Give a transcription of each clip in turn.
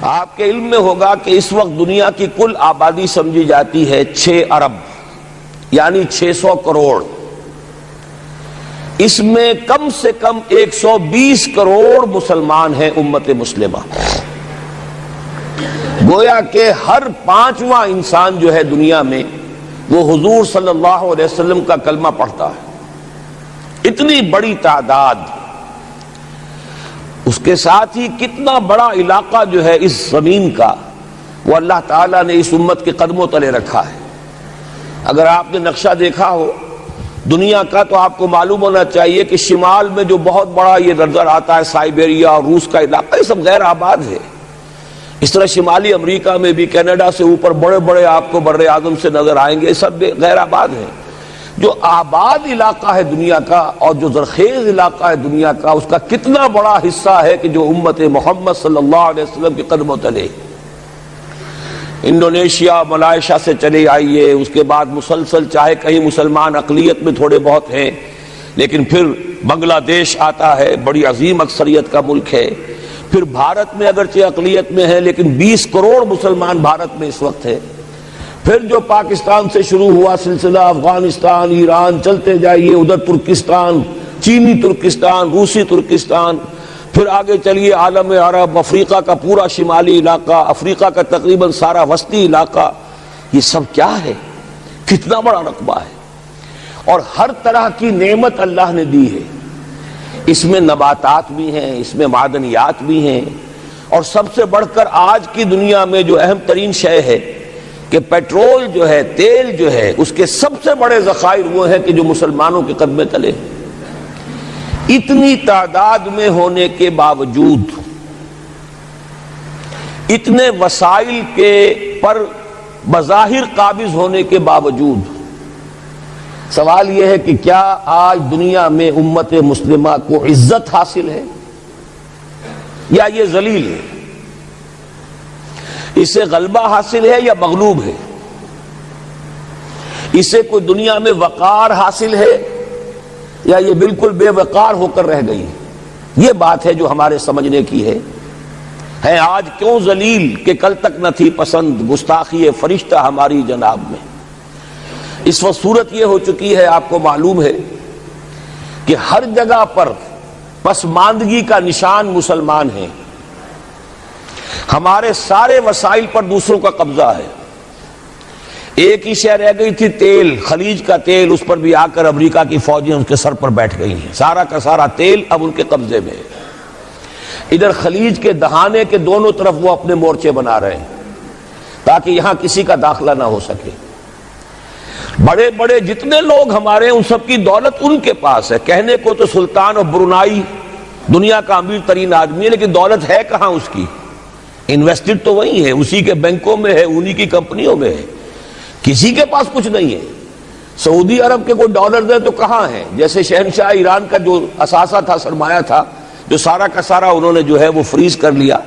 آپ کے علم میں ہوگا کہ اس وقت دنیا کی کل آبادی سمجھی جاتی ہے 6 ارب یعنی 600 کروڑ. اس میں کم سے کم 120 کروڑ مسلمان ہیں امت مسلمہ. گویا کہ ہر 5واں انسان جو ہے دنیا میں وہ حضور صلی اللہ علیہ وسلم کا کلمہ پڑھتا ہے. اتنی بڑی تعداد. اس کے ساتھ ہی کتنا بڑا علاقہ جو ہے اس زمین کا وہ اللہ تعالیٰ نے اس امت کے قدموں تلے رکھا ہے. اگر آپ نے نقشہ دیکھا ہو دنیا کا تو آپ کو معلوم ہونا چاہیے کہ شمال میں جو بہت بڑا یہ نظر آتا ہے سائبیریا اور روس کا علاقہ، یہ سب غیر آباد ہے. اس طرح شمالی امریکہ میں بھی کینیڈا سے اوپر بڑے بڑے آپ کو بر اعظم سے نظر آئیں گے، سب غیر آباد ہیں. جو آباد علاقہ ہے دنیا کا اور جو زرخیز علاقہ ہے دنیا کا، اس کا کتنا بڑا حصہ ہے کہ جو امت محمد صلی اللہ علیہ وسلم کے قدموں تلے. انڈونیشیا ملائیشیا سے چلے آئیے، اس کے بعد مسلسل چاہے کہیں مسلمان اقلیت میں تھوڑے بہت ہیں، لیکن پھر بنگلہ دیش آتا ہے، بڑی عظیم اکثریت کا ملک ہے. پھر بھارت میں اگرچہ اقلیت میں ہے لیکن 20 کروڑ مسلمان بھارت میں اس وقت ہے. پھر جو پاکستان سے شروع ہوا سلسلہ، افغانستان، ایران، چلتے جائیے ادھر ترکستان، چینی ترکستان، روسی ترکستان، پھر آگے چلیے عالم عرب، افریقہ کا پورا شمالی علاقہ، افریقہ کا تقریباً سارا وسطی علاقہ. یہ سب کیا ہے؟ کتنا بڑا رقبہ ہے. اور ہر طرح کی نعمت اللہ نے دی ہے. اس میں نباتات بھی ہیں، اس میں معدنیات بھی ہیں، اور سب سے بڑھ کر آج کی دنیا میں جو اہم ترین شے ہے کہ پیٹرول جو ہے، تیل جو ہے، اس کے سب سے بڑے ذخائر وہ ہیں کہ جو مسلمانوں کے قدمے تلے. اتنی تعداد میں ہونے کے باوجود، اتنے وسائل کے پر بظاہر قابض ہونے کے باوجود، سوال یہ ہے کہ کیا آج دنیا میں امت مسلمہ کو عزت حاصل ہے یا یہ ذلیل ہے؟ اسے غلبہ حاصل ہے یا مغلوب ہے؟ اسے کوئی دنیا میں وقار حاصل ہے یا یہ بالکل بے وقار ہو کر رہ گئی؟ یہ بات ہے جو ہمارے سمجھنے کی ہے آج کیوں ذلیل کہ کل تک نہ تھی پسند، گستاخی فرشتہ ہماری جناب میں. اس وقت صورت یہ ہو چکی ہے، آپ کو معلوم ہے کہ ہر جگہ پر پسماندگی کا نشان مسلمان ہیں. ہمارے سارے وسائل پر دوسروں کا قبضہ ہے. ایک ہی شے رہ گئی تھی تیل، خلیج کا تیل، اس پر بھی آ کر امریکہ کی فوجیں ان کے سر پر بیٹھ گئی ہیں. سارا کا سارا تیل اب ان کے قبضے میں ہے. ادھر خلیج کے دہانے کے دونوں طرف وہ اپنے مورچے بنا رہے ہیں تاکہ یہاں کسی کا داخلہ نہ ہو سکے. بڑے بڑے جتنے لوگ ہمارے ہیں ان سب کی دولت ان کے پاس ہے. کہنے کو تو سلطان اور برونائی دنیا کا امیر ترین آدمی ہے، لیکن دولت ہے کہاں اس کی؟ انویسٹڈ تو وہی ہے، اسی کے بینکوں میں ہے، انہی کی کمپنیوں میں ہے. کسی کے پاس کچھ نہیں ہے. سعودی عرب کے کوئی ڈالر ہے تو کہاں ہے؟ جیسے شہنشاہ ایران کا جو اثاثہ تھا، سرمایہ تھا، جو سارا کا سارا انہوں نے جو ہے وہ فریز کر لیا.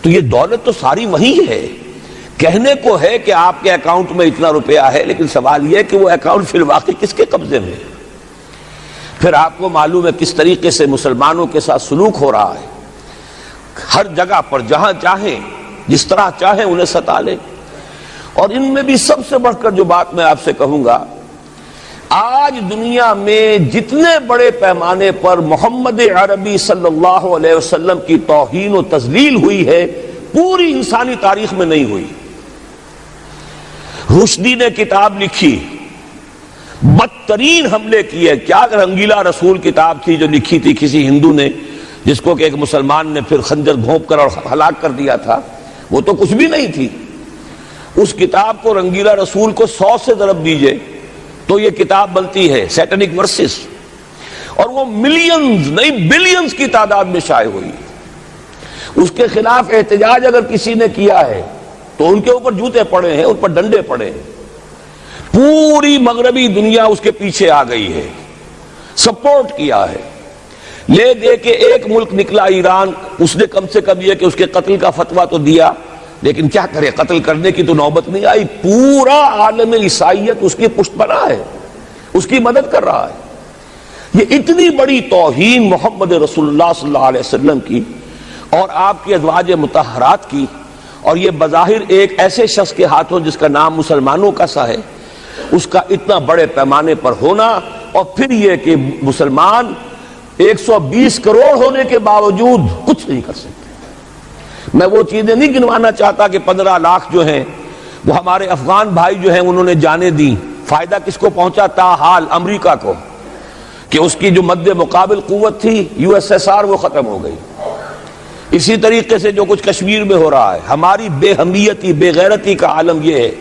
تو یہ دولت تو ساری وہی ہے. کہنے کو ہے کہ آپ کے اکاؤنٹ میں اتنا روپیہ ہے، لیکن سوال یہ ہے کہ وہ اکاؤنٹ فی الواقع کس کے قبضے میں ہے؟ پھر آپ کو معلوم ہے کس طریقے سے مسلمانوں کے ساتھ سلوک ہو رہا ہے. ہر جگہ پر جہاں چاہیں، جس طرح چاہیں انہیں ستا لیں. اور ان میں بھی سب سے بڑھ کر جو بات میں آپ سے کہوں گا، آج دنیا میں جتنے بڑے پیمانے پر محمد عربی صلی اللہ علیہ وسلم کی توہین و تذلیل ہوئی ہے، پوری انسانی تاریخ میں نہیں ہوئی. رشدی نے کتاب لکھی، بدترین حملے کیے. کیا رنگیلا رسول کتاب تھی جو لکھی تھی کسی ہندو نے، جس کو کہ ایک مسلمان نے پھر خنجر گھونپ کر اور ہلاک کر دیا تھا. وہ تو کچھ بھی نہیں تھی. اس کتاب کو رنگیلا رسول کو 100 سے ضرب دیجئے تو یہ کتاب بنتی ہے سیٹنک ورسز، اور وہ ملینز نہیں بلینز کی تعداد میں شائع ہوئی. اس کے خلاف احتجاج اگر کسی نے کیا ہے تو ان کے اوپر جوتے پڑے ہیں، ان پر ڈنڈے پڑے ہیں. پوری مغربی دنیا اس کے پیچھے آ گئی ہے، سپورٹ کیا ہے. لے دے کے ایک ملک نکلا ایران، اس نے کم سے کم یہ کہ اس کے قتل کا فتویٰ تو دیا، لیکن کیا کرے، قتل کرنے کی تو نوبت نہیں آئی. پورا عالم عیسائیت اس کی پشت بنا ہے، اس کی مدد کر رہا ہے. یہ اتنی بڑی توہین محمد رسول اللہ صلی اللہ علیہ وسلم کی اور آپ کی ازواج مطہرات کی اور یہ بظاہر ایک ایسے شخص کے ہاتھوں جس کا نام مسلمانوں کا سا ہے، اس کا اتنا بڑے پیمانے پر ہونا، اور پھر یہ کہ مسلمان 120 کروڑ ہونے کے باوجود کچھ نہیں کر سکتے۔ میں وہ چیزیں نہیں گنوانا چاہتا کہ 15 لاکھ جو ہیں وہ ہمارے افغان بھائی جو ہیں انہوں نے جانیں دی، فائدہ کس کو پہنچا؟ تاحال امریکہ کو، کہ اس کی جو مد مقابل قوت تھی USSR وہ ختم ہو گئی۔ اسی طریقے سے جو کچھ کشمیر میں ہو رہا ہے، ہماری بے حمیتی بے غیرتی کا عالم یہ ہے،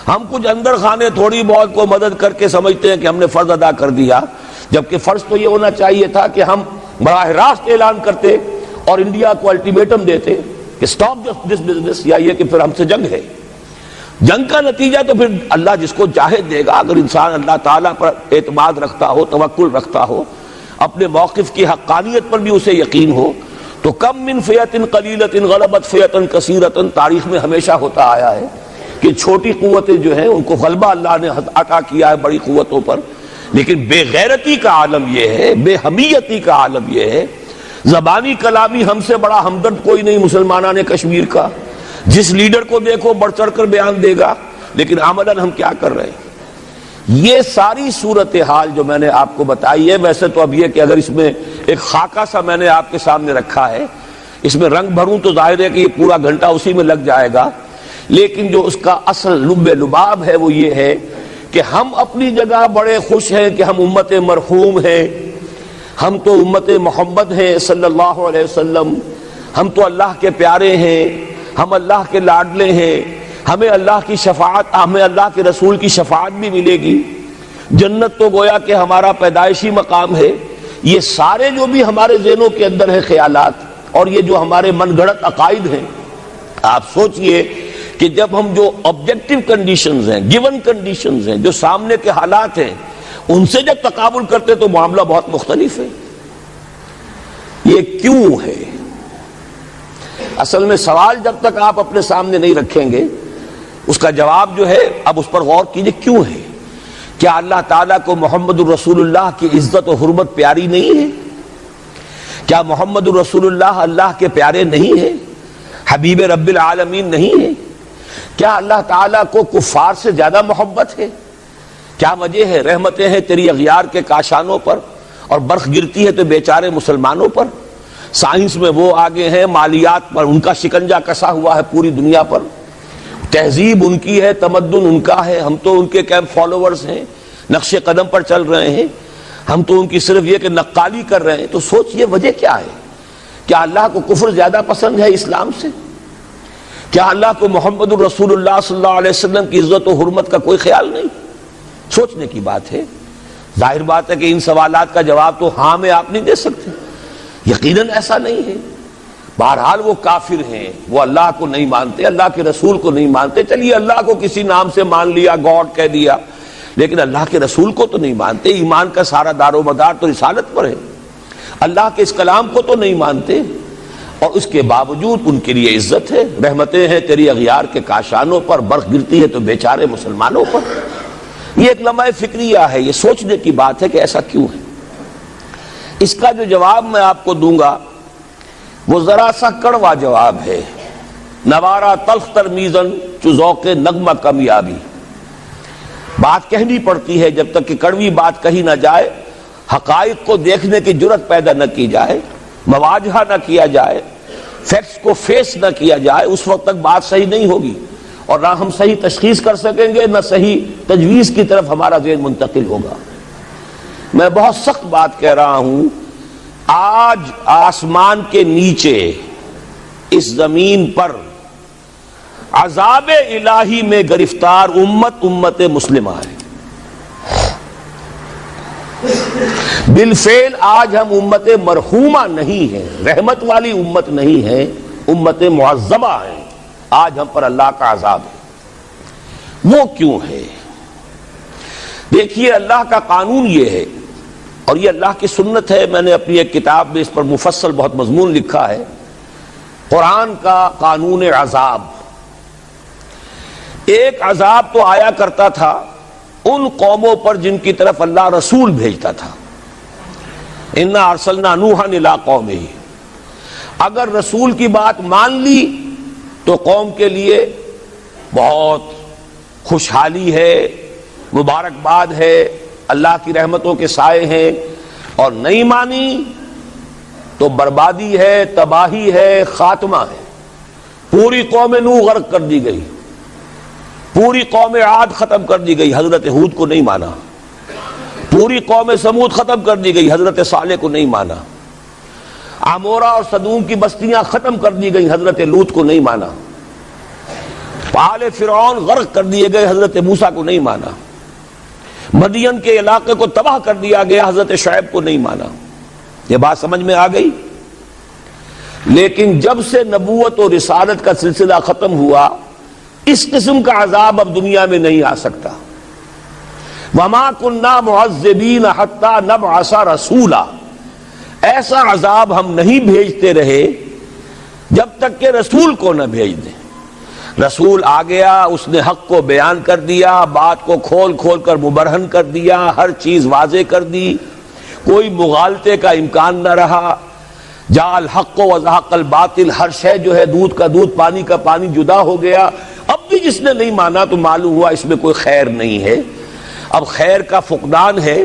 ہم کچھ اندر خانے تھوڑی بہت کو مدد کر کے سمجھتے ہیں کہ ہم نے فرض ادا کر دیا، جبکہ فرض تو یہ ہونا چاہیے تھا کہ ہم براہ راست اعلان کرتے اور انڈیا کو الٹیمیٹم دیتے کہ سٹاپ دس بزنس، یا یہ کہ پھر ہم سے جنگ ہے۔ جنگ کا نتیجہ تو پھر اللہ جس کو چاہے دے گا۔ اگر انسان اللہ تعالیٰ پر اعتماد رکھتا ہو، توکل رکھتا ہو، اپنے موقف کی حقانیت پر بھی اسے یقین ہو، تو کم من فیۃ قلیلۃ غلبت فیۃ کثیرۃ، تاریخ میں ہمیشہ ہوتا آیا ہے کہ چھوٹی قوتیں جو ہیں ان کو غلبہ اللہ نے عطا کیا ہے بڑی قوتوں پر، لیکن بے غیرتی کا عالم یہ ہے، بے حمیتی کا عالم یہ ہے۔ زبانی کلامی ہم سے بڑا ہمدرد کوئی نہیں مسلمانان کشمیر کا، جس لیڈر کو دیکھو بڑھ چڑھ کر بیان دے گا، لیکن عملاً ہم کیا کر رہے ہیں؟ یہ ساری صورتحال جو میں نے آپ کو بتائی ہے، ویسے تو اب یہ کہ اگر اس میں ایک خاکہ سا میں نے آپ کے سامنے رکھا ہے، اس میں رنگ بھروں تو ظاہر ہے کہ یہ پورا گھنٹہ اسی میں لگ جائے گا، لیکن جو اس کا اصل لب لباب ہے وہ یہ ہے کہ ہم اپنی جگہ بڑے خوش ہیں کہ ہم امت مرحوم ہیں، ہم تو امت محمد ہیں صلی اللہ علیہ وسلم، ہم تو اللہ کے پیارے ہیں، ہم اللہ کے لاڈلے ہیں، ہمیں اللہ کی شفاعت، ہمیں اللہ کے رسول کی شفاعت بھی ملے گی، جنت تو گویا کہ ہمارا پیدائشی مقام ہے۔ یہ سارے جو بھی ہمارے ذہنوں کے اندر ہیں خیالات، اور یہ جو ہمارے من گھڑت عقائد ہیں، آپ سوچئے کہ جب ہم جو آبجیکٹیو کنڈیشنز ہیں، گیون کنڈیشنز ہیں، جو سامنے کے حالات ہیں، ان سے جب تقابل کرتے تو معاملہ بہت مختلف ہے۔ یہ کیوں ہے؟ اصل میں سوال جب تک آپ اپنے سامنے نہیں رکھیں گے، اس کا جواب جو ہے اب اس پر غور کیجئے، کیوں ہے؟ کیا اللہ تعالیٰ کو محمد الرسول اللہ کی عزت و حرمت پیاری نہیں ہے؟ کیا محمد الرسول اللہ اللہ کے پیارے نہیں ہیں، حبیب رب العالمین نہیں ہے؟ کیا اللہ تعالیٰ کو کفار سے زیادہ محبت ہے؟ کیا وجہ ہے؟ رحمتیں ہیں تیری اغیار کے کاشانوں پر، اور برف گرتی ہے تو بیچارے مسلمانوں پر۔ سائنس میں وہ آگے ہیں، مالیات پر ان کا شکنجہ کسا ہوا ہے پوری دنیا پر، تہذیب ان کی ہے، تمدن ان کا ہے، ہم تو ان کے کیمپ فالوورز ہیں، نقش قدم پر چل رہے ہیں، ہم تو ان کی صرف یہ کہ نقالی کر رہے ہیں۔ تو سوچئے وجہ کیا ہے؟ کیا اللہ کو کفر زیادہ پسند ہے اسلام سے؟ کیا اللہ کو محمد الرسول اللہ صلی اللہ علیہ وسلم کی عزت و حرمت کا کوئی خیال نہیں؟ سوچنے کی بات ہے۔ ظاہر بات ہے کہ ان سوالات کا جواب تو ہاں میں آپ نہیں دے سکتے، یقیناً ایسا نہیں ہے۔ بہرحال وہ کافر ہیں، وہ اللہ کو نہیں مانتے، اللہ کے رسول کو نہیں مانتے، چلیے اللہ کو کسی نام سے مان لیا، گاڈ کہہ دیا، لیکن اللہ کے رسول کو تو نہیں مانتے۔ ایمان کا سارا دار و مدار تو رسالت پر ہے، اللہ کے اس کلام کو تو نہیں مانتے، اور اس کے باوجود ان کے لیے عزت ہے، رحمتیں ہیں تیری اغیار کے کاشانوں پر، برف گرتی ہے تو بیچارے مسلمانوں پر۔ یہ ایک لمحہ فکریہ ہے، یہ سوچنے کی بات ہے کہ ایسا کیوں ہے۔ اس کا جو جواب میں آپ کو دوں گا وہ ذرا سا کڑوا جواب ہے، نوارا تلخ ترمیزن چو ذوق نغمہ کمیابی۔ بات کہنی پڑتی ہے، جب تک کہ کڑوی بات کہی نہ جائے، حقائق کو دیکھنے کی جرت پیدا نہ کی جائے، مواجہہ نہ کیا جائے، فیکٹس کو فیس نہ کیا جائے، اس وقت تک بات صحیح نہیں ہوگی، اور نہ ہم صحیح تشخیص کر سکیں گے، نہ صحیح تجویز کی طرف ہمارا ذہن منتقل ہوگا۔ میں بہت سخت بات کہہ رہا ہوں، آج آسمان کے نیچے اس زمین پر عذاب الہی میں گرفتار امت مسلمہ ہے۔ بالفعل آج ہم امت مرحومہ نہیں ہیں، رحمت والی امت نہیں ہے، امت معذبہ ہیں، آج ہم پر اللہ کا عذاب ہے۔ وہ کیوں ہے؟ دیکھیے اللہ کا قانون یہ ہے، اور یہ اللہ کی سنت ہے، میں نے اپنی ایک کتاب میں اس پر مفصل بہت مضمون لکھا ہے، قرآن کا قانون عذاب۔ ایک عذاب تو آیا کرتا تھا ان قوموں پر جن کی طرف اللہ رسول بھیجتا تھا، انا ارسلنا نوحا الی قومہ، اگر رسول کی بات مان لی تو قوم کے لیے بہت خوشحالی ہے، مبارکباد ہے، اللہ کی رحمتوں کے سائے ہیں، اور نہیں مانی تو بربادی ہے، تباہی ہے، خاتمہ ہے۔ پوری قوم نوح غرق کر دی گئی، پوری قوم عاد ختم کر دی گئی، حضرت ہود کو نہیں مانا۔ پوری قوم سمود ختم کر دی گئی، حضرت صالح کو نہیں مانا۔ عمورہ اور صدوم کی بستیاں ختم کر دی گئی، حضرت لوط کو نہیں مانا۔ آل فرعون غرق کر دیے گئے، حضرت موسیٰ کو نہیں مانا۔ مدین کے علاقے کو تباہ کر دیا گیا، حضرت شعیب کو نہیں مانا۔ یہ بات سمجھ میں آ گئی؟ لیکن جب سے نبوت اور رسالت کا سلسلہ ختم ہوا، اس قسم کا عذاب اب دنیا میں نہیں آ سکتا۔ وَمَا كُنَّا مُعَذِّبِينَ حَتَّى نَبْعَثَ رَسُولًا، ایسا عذاب ہم نہیں بھیجتے رہے جب تک کہ رسول کو نہ بھیج دیں۔ رسول آ گیا، اس نے حق کو بیان کر دیا، بات کو کھول کھول کر مبرہن کر دیا، ہر چیز واضح کر دی، کوئی مغالطے کا امکان نہ رہا۔ جاء الحق وزهق الباطل، ہر شے جو ہے دودھ کا دودھ، پانی کا پانی جدا ہو گیا۔ اب بھی جس نے نہیں مانا تو معلوم ہوا اس میں کوئی خیر نہیں ہے، اب خیر کا فقدان ہے۔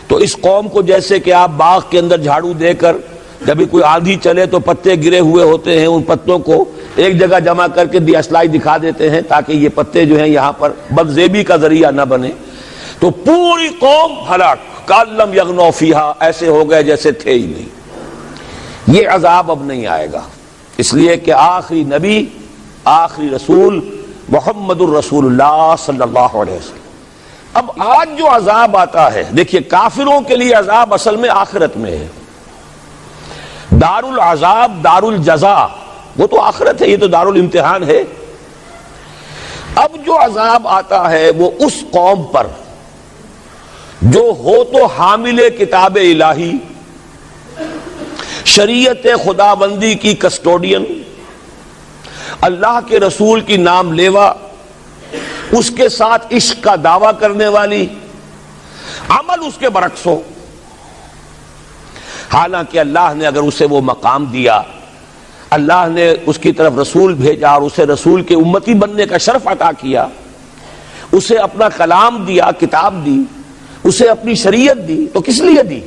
تو اس قوم کو جیسے کہ آپ باغ کے اندر جھاڑو دے کر جب کوئی آندھی چلے تو پتے گرے ہوئے ہوتے ہیں، ان پتوں کو ایک جگہ جمع کر کے دیاسلائی دکھا دیتے ہیں تاکہ یہ پتے جو ہیں یہاں پر بدزیبی کا ذریعہ نہ بنے، تو پوری قوم ہلاک، کأن لم یغنوا فیہا، ایسے ہو گئے جیسے تھے ہی نہیں۔ یہ عذاب اب نہیں آئے گا، اس لیے کہ آخری نبی، آخری رسول محمد الرسول اللہ صلی اللہ علیہ وسلم۔ اب آج جو عذاب آتا ہے، دیکھیے کافروں کے لیے عذاب اصل میں آخرت میں ہے۔ دار العذاب، دار الجزا، وہ تو آخرت ہے، یہ تو دار الامتحان ہے۔ اب جو عذاب آتا ہے وہ اس قوم پر جو ہو تو حامل کتاب الہی، شریعت خداوندی کی کسٹوڈین، اللہ کے رسول کی نام لیوا، اس کے ساتھ عشق کا دعویٰ کرنے والی، عمل اس کے برعکس ہو۔ حالانکہ اللہ نے اگر اسے وہ مقام دیا، اللہ نے اس کی طرف رسول بھیجا اور اسے رسول کے امتی بننے کا شرف عطا کیا، اسے اپنا کلام دیا، کتاب دی، اسے اپنی شریعت دی، تو کس لیے دی؟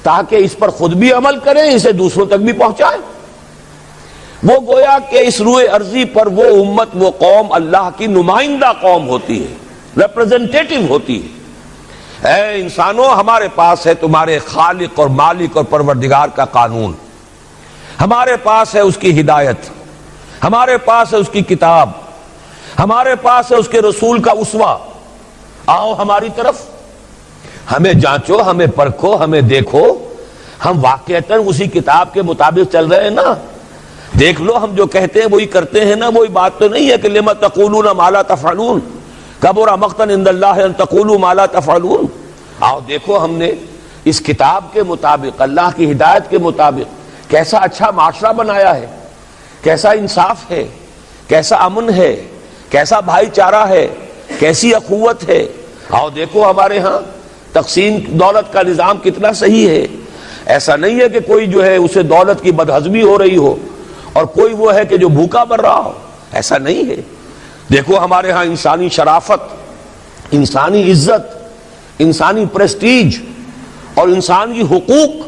تاکہ اس پر خود بھی عمل کریں، اسے دوسروں تک بھی پہنچائیں۔ وہ گویا کہ اس روئے ارضی پر وہ امت، وہ قوم اللہ کی نمائندہ قوم ہوتی ہے، ریپرزنٹیٹو ہوتی ہے۔ اے انسانوں، ہمارے پاس ہے تمہارے خالق اور مالک اور پروردگار کا قانون، ہمارے پاس ہے اس کی ہدایت، ہمارے پاس ہے اس کی کتاب، ہمارے پاس ہے اس کے رسول کا اسوہ۔ آؤ ہماری طرف، ہمیں جانچو، ہمیں پرکھو، ہمیں دیکھو، ہم واقعتاً اسی کتاب کے مطابق چل رہے ہیں نا؟ دیکھ لو ہم جو کہتے ہیں وہی کرتے ہیں نا؟ وہی بات تو نہیں ہے کہ لما تقولون ما لا تفعلون، کبر مقتا عند اللہ ان تقولوا ما لا تفعلون۔ آؤ دیکھو ہم نے اس کتاب کے مطابق، اللہ کی ہدایت کے مطابق کیسا اچھا معاشرہ بنایا ہے، کیسا انصاف ہے، کیسا امن ہے، کیسا بھائی چارہ ہے، کیسی اخوت ہے۔ آؤ دیکھو ہمارے ہاں تقسیم دولت کا نظام کتنا صحیح ہے۔ ایسا نہیں ہے کہ کوئی جو ہے اسے دولت کی بدہضمی ہو رہی ہو اور کوئی وہ ہے کہ جو بھوکا مر رہا ہو، ایسا نہیں ہے۔ دیکھو ہمارے ہاں انسانی شرافت، انسانی عزت، انسانی پریسٹیج اور انسانی حقوق